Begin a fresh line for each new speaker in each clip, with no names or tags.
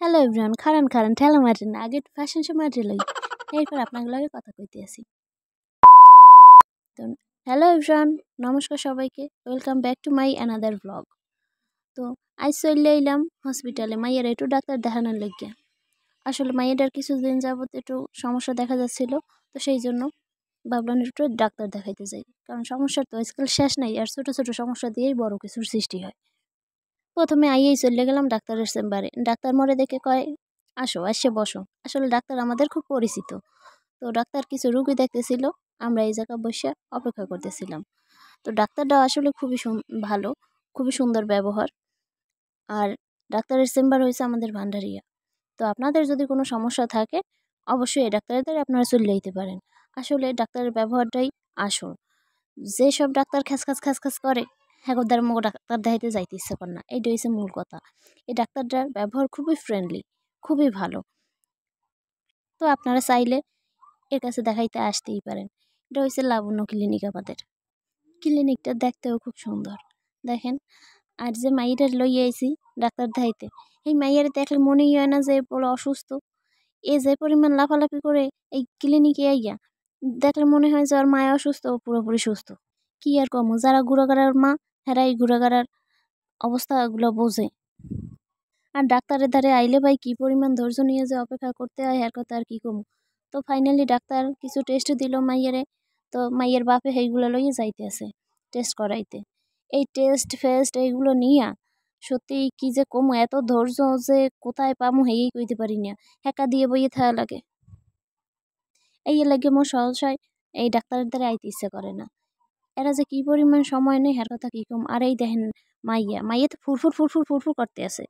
Hello everyone, খারান খারান ঠেলা মারেন না, আগে ফ্যাশন শো মারি লই, এরপর আপনাদের লগে কথা কইতে আসি। তো হ্যালো এভরিওয়ান, নমস্কার সবাইকে, welcome back to my another blog. তো আজ চলে এলাম হসপিটালে মাইয়ের একটু ডাক্তার দেখানোর লাগিয়া। আসলে মাইয়েটার কিছুদিন যাবত একটু সমস্যা দেখা যাচ্ছিল, তো সেই জন্য ভাবলাম একটু ডাক্তার দেখাইতে যাই, কারণ সমস্যার তো আজকাল শেষ নাই, আর ছোটো ছোটো সমস্যা দিয়েই বড় কিছুর সৃষ্টি হয়। প্রথমে আইয়েই চলে গেলাম ডাক্তারের চেম্বারে। ডাক্তার মরে দেখে কয়, আসো আসে বসো। আসলে ডাক্তার আমাদের খুব পরিচিত। তো ডাক্তার কিছু রুগী দেখতেছিল, আমরা এই জায়গায় বসে অপেক্ষা করতেছিলাম। তো ডাক্তারটা আসলে খুবই ভালো, খুবই সুন্দর ব্যবহার। আর ডাক্তারের চেম্বার হয়েছে আমাদের ভান্ডারিয়া। তো আপনাদের যদি কোনো সমস্যা থাকে, অবশ্যই এই ডাক্তারের দ্বারা আপনারা চলে যেতে পারেন। আসলে ডাক্তারের ব্যবহারটাই আসল। যেসব ডাক্তার খ্যাস করে, হ্যাঁ দ্বারা মগো ডাক্তার দেখাইতে যাইতে ইচ্ছা করে না, এইটা হচ্ছে মূল কথা। এই ডাক্তারটার ব্যবহার খুবই ফ্রেন্ডলি, খুবই ভালো। তো আপনারা চাইলে এর কাছে দেখাইতে আসতেই পারেন। এটা হচ্ছে লাবণ্য ক্লিনিক। আমাদের ক্লিনিকটা দেখতেও খুব সুন্দর, দেখেন। আর যে মাইয়াটার লইয়া আইছি ডাক্তার দেখাইতে, এই মাইয়ারে দেখলে মনেই হয় না যে বড় অসুস্থ। এ যে পরিমাণ লাফালাফি করে এই ক্লিনিকে আইয়া, দেখলে মনে হয় যে ওর মায়া অসুস্থ, ও পুরোপুরি সুস্থ। কি আর কম, যারা গুড়াগাড়ার মা, হেরা এই গুড়াগাড়ার অবস্থাগুলো বোঝে। আর ডাক্তারের ধারে আইলে ভাই কি পরিমাণ ধৈর্য নিয়ে যে অপেক্ষা করতে হয়, এর কথা আর কি কম। তো ফাইনালি ডাক্তার কিছু টেস্ট দিল মাইয়ারে। তো মাইয়ের বাপে সেইগুলো লইয়ে যাইতে আছে টেস্ট করাইতে। এই টেস্ট ফেস্ট এইগুলো নিয়া সত্যি কি যে কম, এত ধৈর্য যে কোথায় পামু হেই কইতে পারি না, হেকা দিয়ে বইয়ে থাকা লাগে। এই লাগে মোর সহসায় এই ডাক্তারের দ্বারা আইতে ইচ্ছে করে না। এরা যে কি পরিমাণ সময় নেই, হের কথা কি কম। আর এই দেখেন মাইয়া তো ফুরফুর করতে আছে।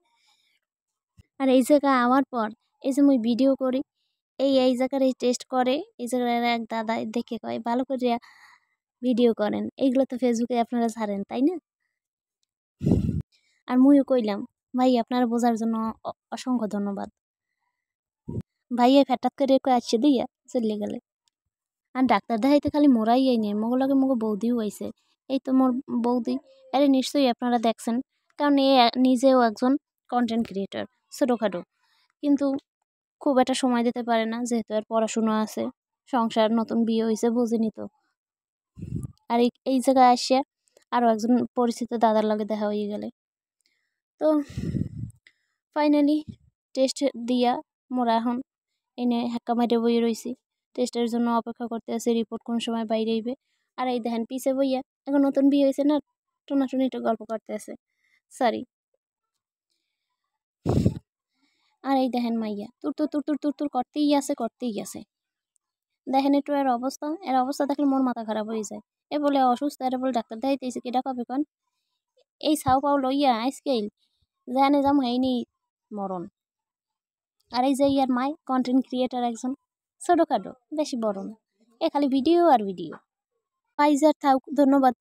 আর এই জায়গায় আমার পর এই যে মুই ভিডিও করি, এই জায়গার এই টেস্ট করে, এই জায়গার এক দাদা দেখে কয়, ভালো করে ভিডিও করেন, এইগুলো তো ফেসবুকে আপনারা ছাড়েন তাই না। আর মুইও কইলাম, ভাই আপনারা বোঝার জন্য অসংখ্য ধন্যবাদ। ভাইয়া ফ্যাটাত করে কয়ে আসছে দিয়া চলে গেলে। আর ডাক্তার দেখাইতে খালি মোরাই আইনি, মগো লাগে মগো বৌদিও আইছে। এই তো মোর বৌদি, আরে নিশ্চয়ই আপনারা দেখছেন, কারণ এ নিজেও একজন কন্টেন্ট ক্রিয়েটর ছোটোখাটো, কিন্তু খুব একটা সময় দিতে পারে না, যেহেতু আর পড়াশোনা আছে, সংসার, নতুন বিয়ে হয়েছে, বুঝিনি তো। আর এই জায়গায় আসিয়া আরও একজন পরিচিত দাদার লাগে দেখা হয়ে গেলে। তো ফাইনালি টেস্ট দিয়া মোরা এখন এনে হাক্কা মাইরে বইয়ে রয়েছি, টেস্টের জন্য অপেক্ষা করতে আছে, রিপোর্ট কোন সময় বাইরে আইবে। আর এই দেখেন পিছে বইয়া এখন নতুন বিয়ে হয়েছে না, টোনাটুনি একটু গল্প করতে আছে, সরি। আর এই দেখেন মাইয়া তুর করতেই আছে। দেখেন একটু এর অবস্থা দেখলে মোর মাথা খারাপ হয়ে যায়। এ বলে অসুস্থ, এরা বলে ডাক্তার দেখাইতেছে, কেডা কবে কন এই ছাউ পাও লইয়া আইসকেল জানে যাম হয়নি মরণ। আর এই যে ইয়ার মাই কন্টেন্ট ক্রিয়েটার একজন ছোটোখাটো, বেশি বড় না, এ খালি ভিডিও আর ভিডিও। আইজ আর থাক, ধন্যবাদ।